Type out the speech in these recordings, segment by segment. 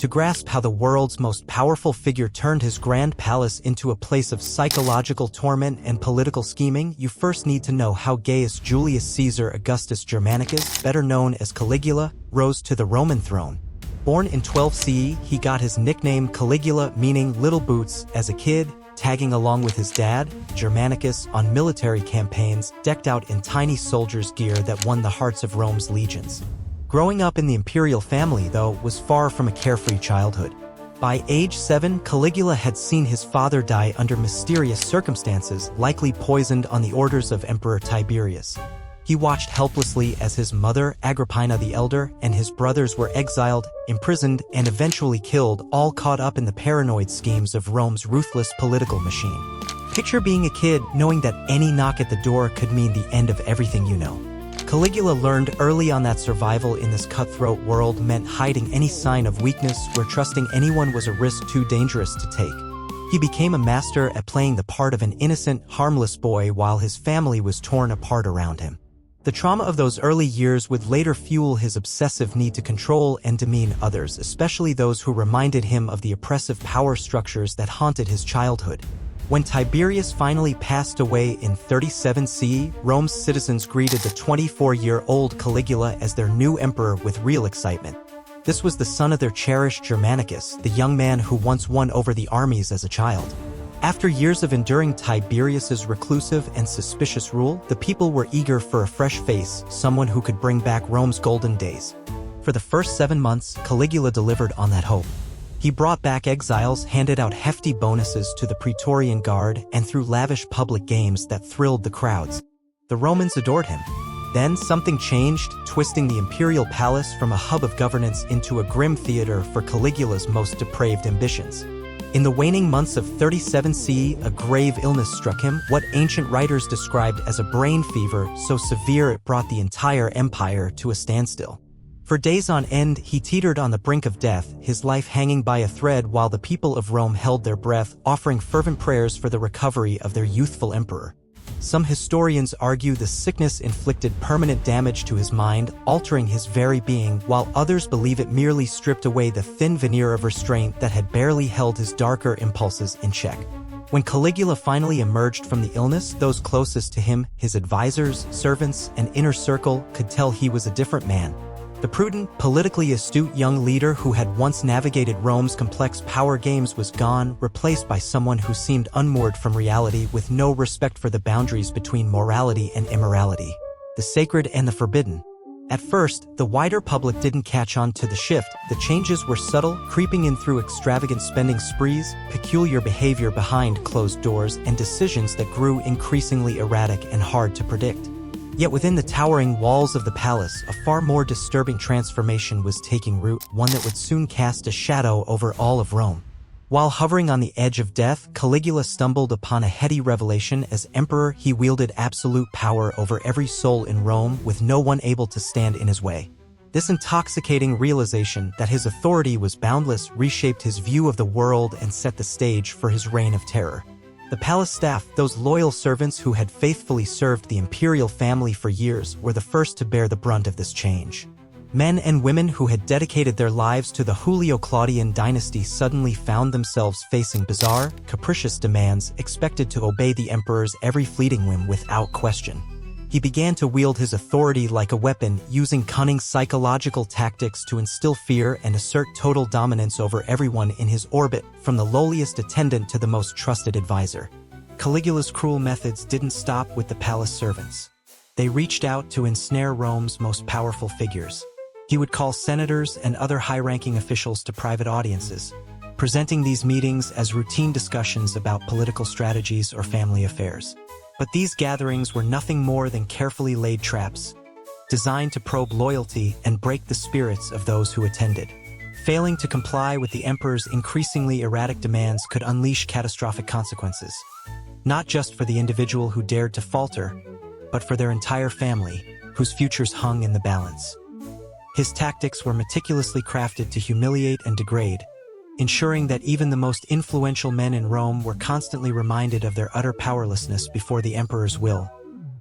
To grasp how the world's most powerful figure turned his grand palace into a place of psychological torment and political scheming, you first need to know how Gaius Julius Caesar Augustus Germanicus, better known as Caligula, rose to the Roman throne. Born in 12 CE, he got his nickname Caligula, meaning little boots, as a kid, tagging along with his dad, Germanicus, on military campaigns, decked out in tiny soldiers' gear that won the hearts of Rome's legions. Growing up in the imperial family, though, was far from a carefree childhood. By age 7, Caligula had seen his father die under mysterious circumstances, likely poisoned on the orders of Emperor Tiberius. He watched helplessly as his mother, Agrippina the Elder, and his brothers were exiled, imprisoned, and eventually killed, all caught up in the paranoid schemes of Rome's ruthless political machine. Picture being a kid knowing that any knock at the door could mean the end of everything you know. Caligula learned early on that survival in this cutthroat world meant hiding any sign of weakness, where trusting anyone was a risk too dangerous to take. He became a master at playing the part of an innocent, harmless boy while his family was torn apart around him. The trauma of those early years would later fuel his obsessive need to control and demean others, especially those who reminded him of the oppressive power structures that haunted his childhood. When Tiberius finally passed away in 37 CE, Rome's citizens greeted the 24-year-old Caligula as their new emperor with real excitement. This was the son of their cherished Germanicus, the young man who once won over the armies as a child. After years of enduring Tiberius's reclusive and suspicious rule, the people were eager for a fresh face, someone who could bring back Rome's golden days. For the first 7 months, Caligula delivered on that hope. He brought back exiles, handed out hefty bonuses to the Praetorian Guard, and threw lavish public games that thrilled the crowds. The Romans adored him. Then something changed, twisting the imperial palace from a hub of governance into a grim theater for Caligula's most depraved ambitions. In the waning months of 37 CE, a grave illness struck him, what ancient writers described as a brain fever so severe it brought the entire empire to a standstill. For days on end, he teetered on the brink of death, his life hanging by a thread while the people of Rome held their breath, offering fervent prayers for the recovery of their youthful emperor. Some historians argue the sickness inflicted permanent damage to his mind, altering his very being, while others believe it merely stripped away the thin veneer of restraint that had barely held his darker impulses in check. When Caligula finally emerged from the illness, those closest to him, his advisors, servants, and inner circle, could tell he was a different man. The prudent, politically astute young leader who had once navigated Rome's complex power games was gone, replaced by someone who seemed unmoored from reality, with no respect for the boundaries between morality and immorality, the sacred and the forbidden. At first, the wider public didn't catch on to the shift. The changes were subtle, creeping in through extravagant spending sprees, peculiar behavior behind closed doors, and decisions that grew increasingly erratic and hard to predict. Yet within the towering walls of the palace, a far more disturbing transformation was taking root, one that would soon cast a shadow over all of Rome. While hovering on the edge of death, Caligula stumbled upon a heady revelation. As emperor, he wielded absolute power over every soul in Rome, with no one able to stand in his way. This intoxicating realization that his authority was boundless reshaped his view of the world and set the stage for his reign of terror. The palace staff, those loyal servants who had faithfully served the imperial family for years, were the first to bear the brunt of this change. Men and women who had dedicated their lives to the Julio-Claudian dynasty suddenly found themselves facing bizarre, capricious demands, expected to obey the emperor's every fleeting whim without question. He began to wield his authority like a weapon, using cunning psychological tactics to instill fear and assert total dominance over everyone in his orbit, from the lowliest attendant to the most trusted advisor. Caligula's cruel methods didn't stop with the palace servants. They reached out to ensnare Rome's most powerful figures. He would call senators and other high-ranking officials to private audiences, presenting these meetings as routine discussions about political strategies or family affairs. But these gatherings were nothing more than carefully laid traps, designed to probe loyalty and break the spirits of those who attended. Failing to comply with the emperor's increasingly erratic demands could unleash catastrophic consequences, not just for the individual who dared to falter, but for their entire family, whose futures hung in the balance. His tactics were meticulously crafted to humiliate and degrade, ensuring that even the most influential men in Rome were constantly reminded of their utter powerlessness before the emperor's will,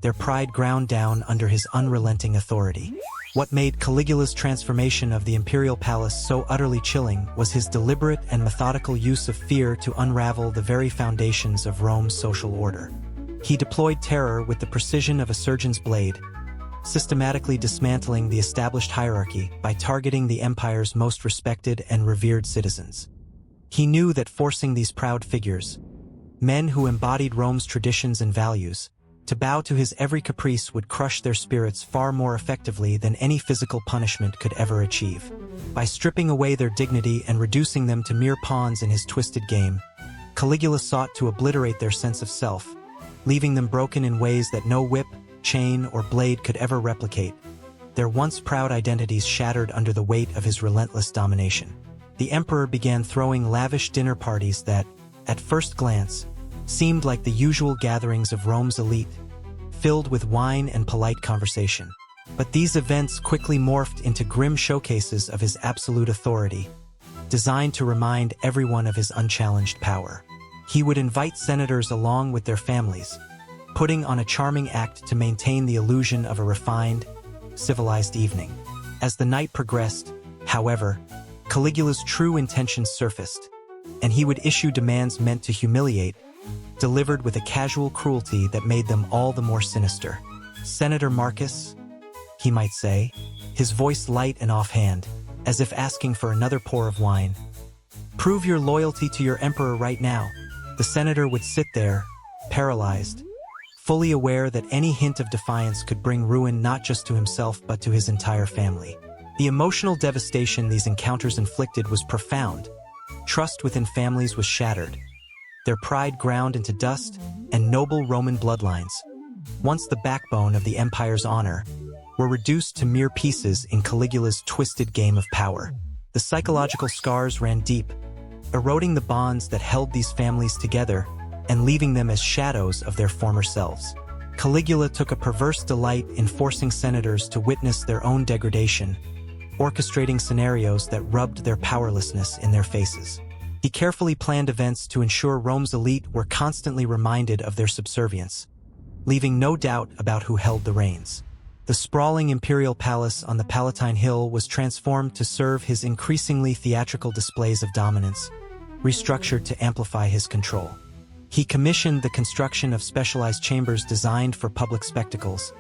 their pride ground down under his unrelenting authority. What made Caligula's transformation of the imperial palace so utterly chilling was his deliberate and methodical use of fear to unravel the very foundations of Rome's social order. He deployed terror with the precision of a surgeon's blade, systematically dismantling the established hierarchy by targeting the empire's most respected and revered citizens. He knew that forcing these proud figures, men who embodied Rome's traditions and values, to bow to his every caprice would crush their spirits far more effectively than any physical punishment could ever achieve. By stripping away their dignity and reducing them to mere pawns in his twisted game, Caligula sought to obliterate their sense of self, leaving them broken in ways that no whip, chain, or blade could ever replicate, their once proud identities shattered under the weight of his relentless domination. The emperor began throwing lavish dinner parties that, at first glance, seemed like the usual gatherings of Rome's elite, filled with wine and polite conversation. But these events quickly morphed into grim showcases of his absolute authority, designed to remind everyone of his unchallenged power. He would invite senators along with their families, putting on a charming act to maintain the illusion of a refined, civilized evening. As the night progressed, however, Caligula's true intentions surfaced, and he would issue demands meant to humiliate, delivered with a casual cruelty that made them all the more sinister. "Senator Marcus," he might say, his voice light and offhand, as if asking for another pour of wine. "Prove your loyalty to your emperor right now." The senator would sit there, paralyzed, fully aware that any hint of defiance could bring ruin not just to himself but to his entire family. The emotional devastation these encounters inflicted was profound. Trust within families was shattered, their pride ground into dust, and noble Roman bloodlines, once the backbone of the empire's honor, were reduced to mere pieces in Caligula's twisted game of power. The psychological scars ran deep, eroding the bonds that held these families together and leaving them as shadows of their former selves. Caligula took a perverse delight in forcing senators to witness their own degradation, orchestrating scenarios that rubbed their powerlessness in their faces. He carefully planned events to ensure Rome's elite were constantly reminded of their subservience, leaving no doubt about who held the reins. The sprawling imperial palace on the Palatine Hill was transformed to serve his increasingly theatrical displays of dominance, restructured to amplify his control. He commissioned the construction of specialized chambers designed for public spectacles,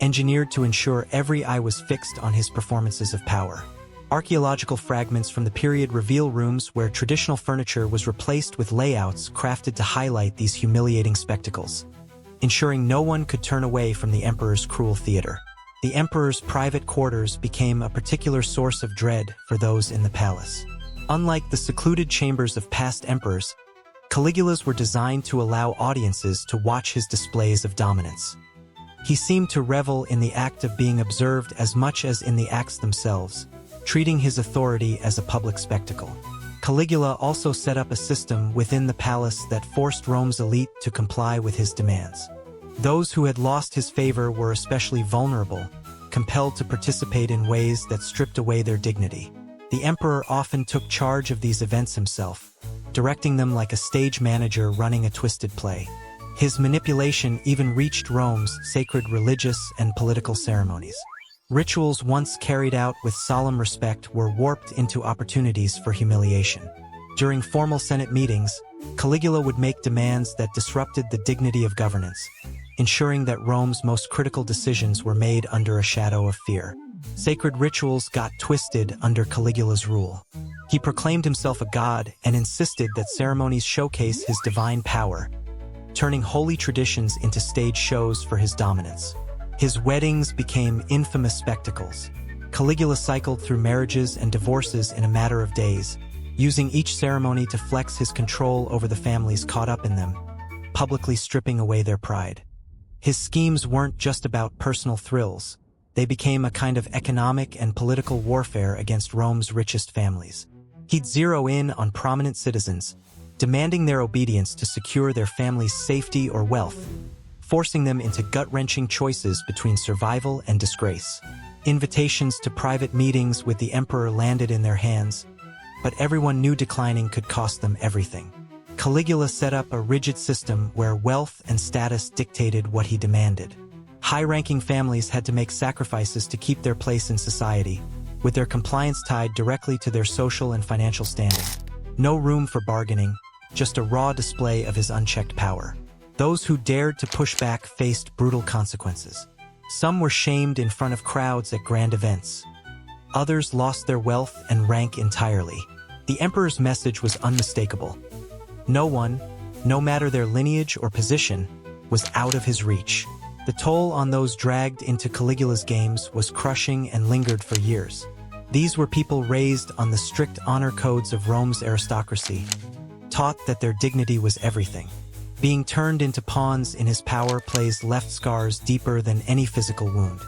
engineered to ensure every eye was fixed on his performances of power. Archaeological fragments from the period reveal rooms where traditional furniture was replaced with layouts crafted to highlight these humiliating spectacles, ensuring no one could turn away from the emperor's cruel theater. The emperor's private quarters became a particular source of dread for those in the palace. Unlike the secluded chambers of past emperors, Caligula's were designed to allow audiences to watch his displays of dominance. He seemed to revel in the act of being observed as much as in the acts themselves, treating his authority as a public spectacle. Caligula also set up a system within the palace that forced Rome's elite to comply with his demands. Those who had lost his favor were especially vulnerable, compelled to participate in ways that stripped away their dignity. The emperor often took charge of these events himself, directing them like a stage manager running a twisted play. His manipulation even reached Rome's sacred religious and political ceremonies. Rituals once carried out with solemn respect were warped into opportunities for humiliation. During formal Senate meetings, Caligula would make demands that disrupted the dignity of governance, ensuring that Rome's most critical decisions were made under a shadow of fear. Sacred rituals got twisted under Caligula's rule. He proclaimed himself a god and insisted that ceremonies showcase his divine power, turning holy traditions into stage shows for his dominance. His weddings became infamous spectacles. Caligula cycled through marriages and divorces in a matter of days, using each ceremony to flex his control over the families caught up in them, publicly stripping away their pride. His schemes weren't just about personal thrills. They became a kind of economic and political warfare against Rome's richest families. He'd zero in on prominent citizens, demanding their obedience to secure their family's safety or wealth, forcing them into gut-wrenching choices between survival and disgrace. Invitations to private meetings with the emperor landed in their hands, but everyone knew declining could cost them everything. Caligula set up a rigid system where wealth and status dictated what he demanded. High-ranking families had to make sacrifices to keep their place in society, with their compliance tied directly to their social and financial standing. No room for bargaining, just a raw display of his unchecked power. Those who dared to push back faced brutal consequences. Some were shamed in front of crowds at grand events. Others lost their wealth and rank entirely. The emperor's message was unmistakable. No one, no matter their lineage or position, was out of his reach. The toll on those dragged into Caligula's games was crushing and lingered for years. These were people raised on the strict honor codes of Rome's aristocracy, taught that their dignity was everything. Being turned into pawns in his power plays left scars deeper than any physical wound.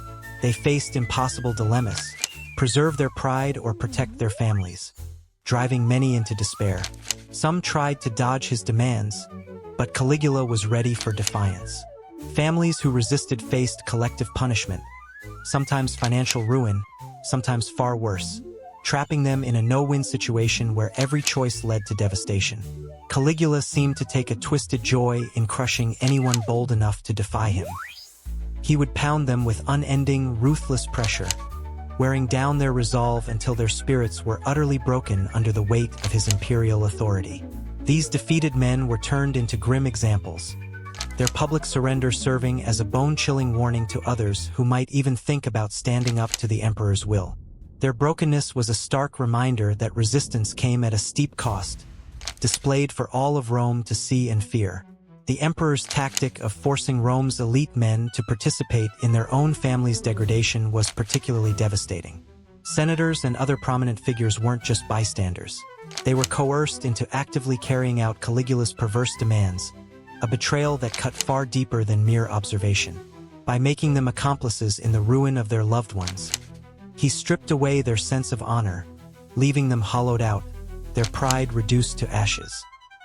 They faced impossible dilemmas: preserve their pride or protect their families, driving many into despair. Some tried to dodge his demands, but Caligula was ready for defiance. Families who resisted faced collective punishment, sometimes financial ruin, sometimes far worse, trapping them in a no-win situation where every choice led to devastation. Caligula seemed to take a twisted joy in crushing anyone bold enough to defy him. He would pound them with unending, ruthless pressure, wearing down their resolve until their spirits were utterly broken under the weight of his imperial authority. These defeated men were turned into grim examples, their public surrender serving as a bone-chilling warning to others who might even think about standing up to the emperor's will. Their brokenness was a stark reminder that resistance came at a steep cost, displayed for all of Rome to see and fear. The emperor's tactic of forcing Rome's elite men to participate in their own family's degradation was particularly devastating. Senators and other prominent figures weren't just bystanders. They were coerced into actively carrying out Caligula's perverse demands, a betrayal that cut far deeper than mere observation. By making them accomplices in the ruin of their loved ones, he stripped away their sense of honor, leaving them hollowed out, their pride reduced to ashes.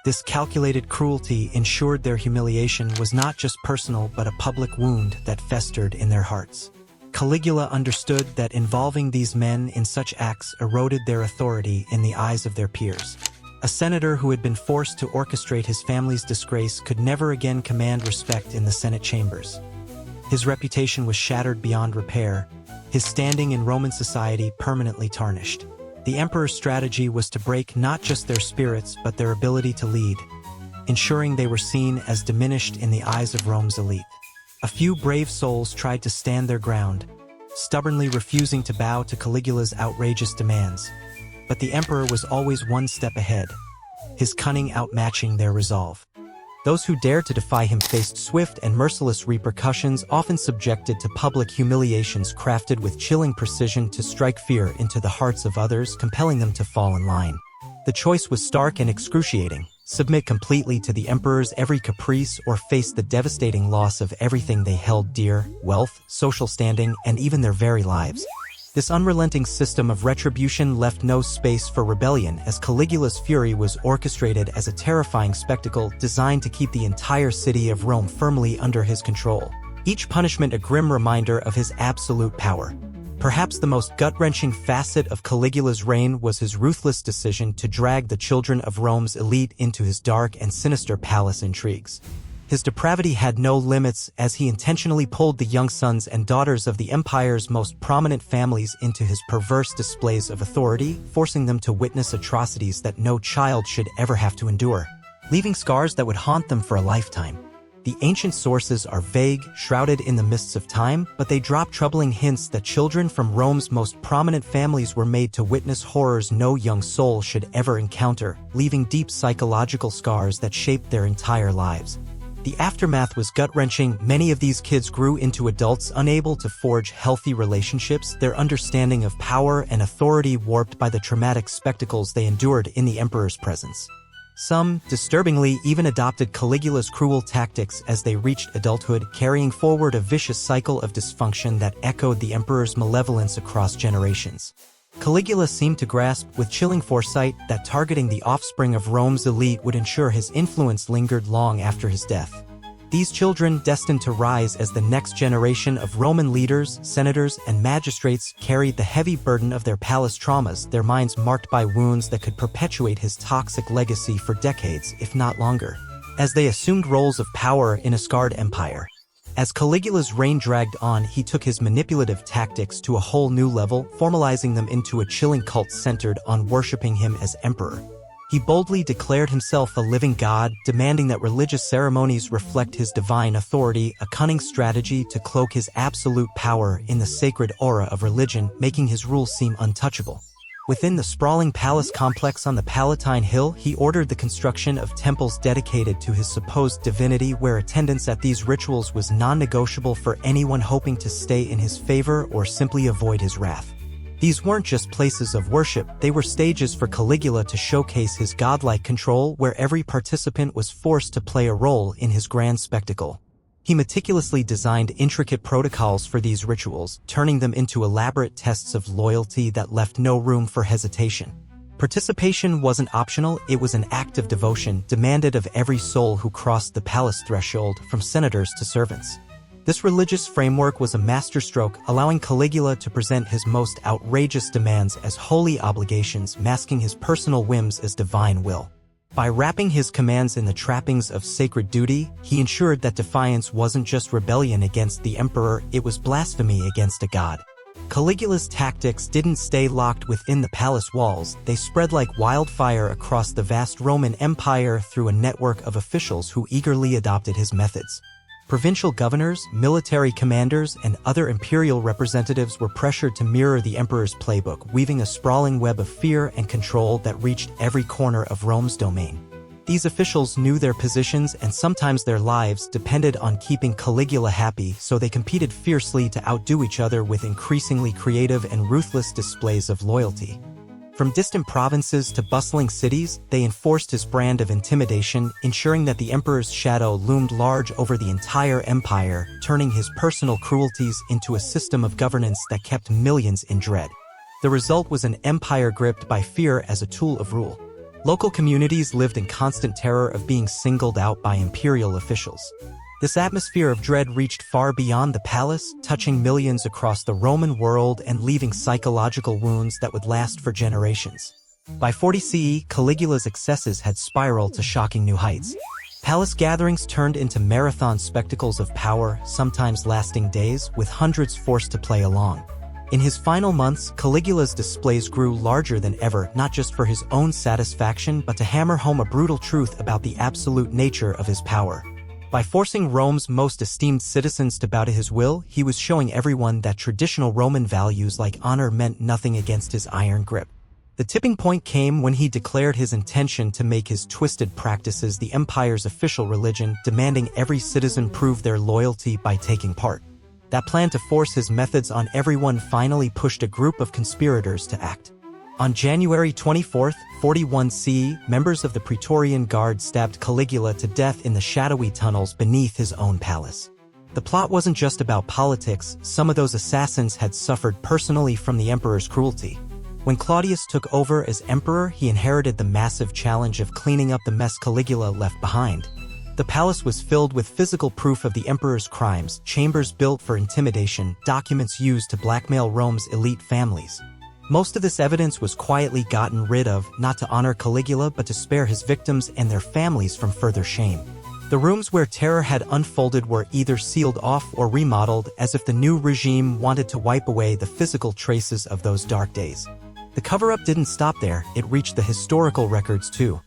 This calculated cruelty ensured their humiliation was not just personal but a public wound that festered in their hearts. Caligula understood that involving these men in such acts eroded their authority in the eyes of their peers. A senator who had been forced to orchestrate his family's disgrace could never again command respect in the Senate chambers. His reputation was shattered beyond repair, his standing in Roman society permanently tarnished. The emperor's strategy was to break not just their spirits but their ability to lead, ensuring they were seen as diminished in the eyes of Rome's elite. A few brave souls tried to stand their ground, stubbornly refusing to bow to Caligula's outrageous demands. But the emperor was always one step ahead, his cunning outmatching their resolve. Those who dared to defy him faced swift and merciless repercussions, often subjected to public humiliations crafted with chilling precision to strike fear into the hearts of others, compelling them to fall in line. The choice was stark and excruciating: submit completely to the emperor's every caprice or face the devastating loss of everything they held dear: wealth, social standing, and even their very lives. This unrelenting system of retribution left no space for rebellion, as Caligula's fury was orchestrated as a terrifying spectacle designed to keep the entire city of Rome firmly under his control. Each punishment a grim reminder of his absolute power. Perhaps the most gut-wrenching facet of Caligula's reign was his ruthless decision to drag the children of Rome's elite into his dark and sinister palace intrigues. His depravity had no limits, as he intentionally pulled the young sons and daughters of the empire's most prominent families into his perverse displays of authority, forcing them to witness atrocities that no child should ever have to endure, leaving scars that would haunt them for a lifetime. The ancient sources are vague, shrouded in the mists of time, but they drop troubling hints that children from Rome's most prominent families were made to witness horrors no young soul should ever encounter, leaving deep psychological scars that shaped their entire lives. The aftermath was gut-wrenching. Many of these kids grew into adults unable to forge healthy relationships, their understanding of power and authority warped by the traumatic spectacles they endured in the emperor's presence. Some, disturbingly, even adopted Caligula's cruel tactics as they reached adulthood, carrying forward a vicious cycle of dysfunction that echoed the emperor's malevolence across generations. Caligula seemed to grasp with chilling foresight that targeting the offspring of Rome's elite would ensure his influence lingered long after his death. These children, destined to rise as the next generation of Roman leaders, senators, and magistrates, carried the heavy burden of their palace traumas, their minds marked by wounds that could perpetuate his toxic legacy for decades, if not longer. As they assumed roles of power in a scarred empire, As Caligula's reign dragged on, he took his manipulative tactics to a whole new level, formalizing them into a chilling cult centered on worshipping him as emperor. He boldly declared himself a living god, demanding that religious ceremonies reflect his divine authority, a cunning strategy to cloak his absolute power in the sacred aura of religion, making his rule seem untouchable. Within the sprawling palace complex on the Palatine Hill, he ordered the construction of temples dedicated to his supposed divinity, where attendance at these rituals was non-negotiable for anyone hoping to stay in his favor or simply avoid his wrath. These weren't just places of worship, they were stages for Caligula to showcase his godlike control, where every participant was forced to play a role in his grand spectacle. He meticulously designed intricate protocols for these rituals, turning them into elaborate tests of loyalty that left no room for hesitation. Participation wasn't optional, it was an act of devotion demanded of every soul who crossed the palace threshold, from senators to servants. This religious framework was a masterstroke, allowing Caligula to present his most outrageous demands as holy obligations, masking his personal whims as divine will. By wrapping his commands in the trappings of sacred duty, he ensured that defiance wasn't just rebellion against the emperor, it was blasphemy against a god. Caligula's tactics didn't stay locked within the palace walls, they spread like wildfire across the vast Roman Empire through a network of officials who eagerly adopted his methods. Provincial governors, military commanders, and other imperial representatives were pressured to mirror the emperor's playbook, weaving a sprawling web of fear and control that reached every corner of Rome's domain. These officials knew their positions and sometimes their lives depended on keeping Caligula happy, so they competed fiercely to outdo each other with increasingly creative and ruthless displays of loyalty. From distant provinces to bustling cities, they enforced his brand of intimidation, ensuring that the emperor's shadow loomed large over the entire empire, turning his personal cruelties into a system of governance that kept millions in dread. The result was an empire gripped by fear as a tool of rule. Local communities lived in constant terror of being singled out by imperial officials. This atmosphere of dread reached far beyond the palace, touching millions across the Roman world and leaving psychological wounds that would last for generations. By 40 CE, Caligula's excesses had spiraled to shocking new heights. Palace gatherings turned into marathon spectacles of power, sometimes lasting days, with hundreds forced to play along. In his final months, Caligula's displays grew larger than ever, not just for his own satisfaction but to hammer home a brutal truth about the absolute nature of his power. By forcing Rome's most esteemed citizens to bow to his will, he was showing everyone that traditional Roman values like honor meant nothing against his iron grip. The tipping point came when he declared his intention to make his twisted practices the empire's official religion, demanding every citizen prove their loyalty by taking part. That plan to force his methods on everyone finally pushed a group of conspirators to act. On January 24, 41 CE, members of the Praetorian Guard stabbed Caligula to death in the shadowy tunnels beneath his own palace. The plot wasn't just about politics, some of those assassins had suffered personally from the emperor's cruelty. When Claudius took over as emperor, he inherited the massive challenge of cleaning up the mess Caligula left behind. The palace was filled with physical proof of the emperor's crimes, chambers built for intimidation, documents used to blackmail Rome's elite families. Most of this evidence was quietly gotten rid of, not to honor Caligula but to spare his victims and their families from further shame. The rooms where terror had unfolded were either sealed off or remodeled, as if the new regime wanted to wipe away the physical traces of those dark days. The cover-up didn't stop there, it reached the historical records too.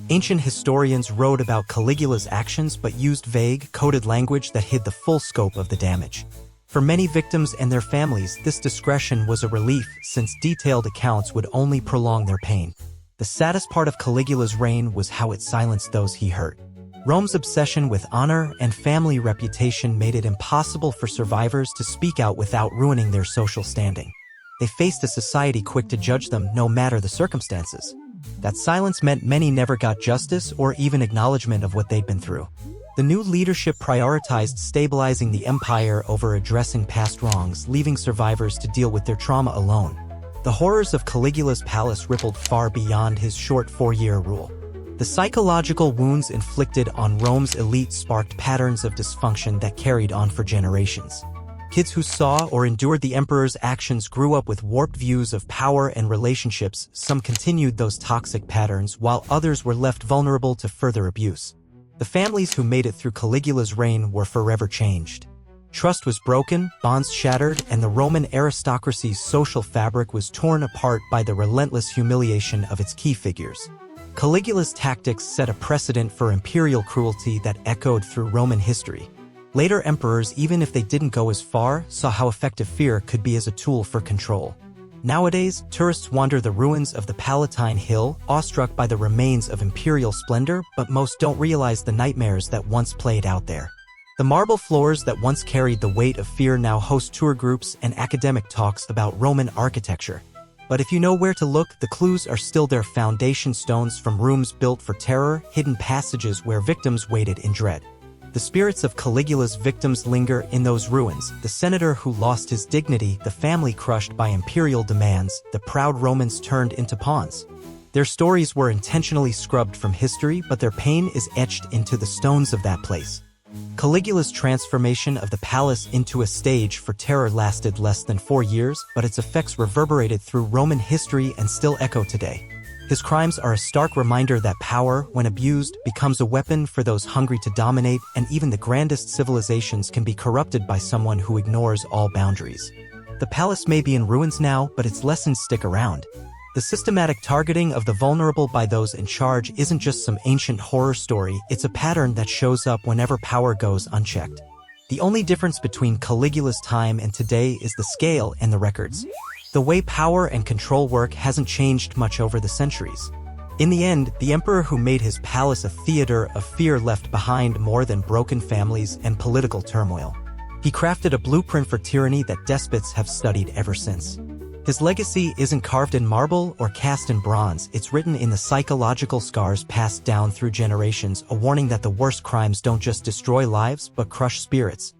Ancient historians wrote about Caligula's actions but used vague, coded language that hid the full scope of the damage. For many victims and their families, this discretion was a relief, since detailed accounts would only prolong their pain. The saddest part of Caligula's reign was how it silenced those he hurt. Rome's obsession with honor and family reputation made it impossible for survivors to speak out without ruining their social standing. They faced a society quick to judge them no matter the circumstances. That silence meant many never got justice or even acknowledgement of what they'd been through. The new leadership prioritized stabilizing the empire over addressing past wrongs, leaving survivors to deal with their trauma alone. The horrors of Caligula's palace rippled far beyond his short 4-year rule. The psychological wounds inflicted on Rome's elite sparked patterns of dysfunction that carried on for generations. Kids who saw or endured the emperor's actions grew up with warped views of power and relationships. Some continued those toxic patterns, while others were left vulnerable to further abuse. The families who made it through Caligula's reign were forever changed. Trust was broken, bonds shattered, and the Roman aristocracy's social fabric was torn apart by the relentless humiliation of its key figures. Caligula's tactics set a precedent for imperial cruelty that echoed through Roman history. Later emperors, even if they didn't go as far, saw how effective fear could be as a tool for control. Nowadays, tourists wander the ruins of the Palatine Hill, awestruck by the remains of imperial splendor, but most don't realize the nightmares that once played out there. The marble floors that once carried the weight of fear now host tour groups and academic talks about Roman architecture. But if you know where to look, the clues are still there: foundation stones from rooms built for terror, hidden passages where victims waited in dread. The spirits of Caligula's victims linger in those ruins: the senator who lost his dignity, the family crushed by imperial demands, the proud Romans turned into pawns. Their stories were intentionally scrubbed from history, but their pain is etched into the stones of that place. Caligula's transformation of the palace into a stage for terror lasted less than 4 years, but its effects reverberated through Roman history and still echo today. His crimes are a stark reminder that power, when abused, becomes a weapon for those hungry to dominate, and even the grandest civilizations can be corrupted by someone who ignores all boundaries. The palace may be in ruins now, but its lessons stick around. The systematic targeting of the vulnerable by those in charge isn't just some ancient horror story, it's a pattern that shows up whenever power goes unchecked. The only difference between Caligula's time and today is the scale and the records. The way power and control work hasn't changed much over the centuries. In the end, the emperor who made his palace a theater of fear left behind more than broken families and political turmoil. He crafted a blueprint for tyranny that despots have studied ever since. His legacy isn't carved in marble or cast in bronze, it's written in the psychological scars passed down through generations, a warning that the worst crimes don't just destroy lives but crush spirits.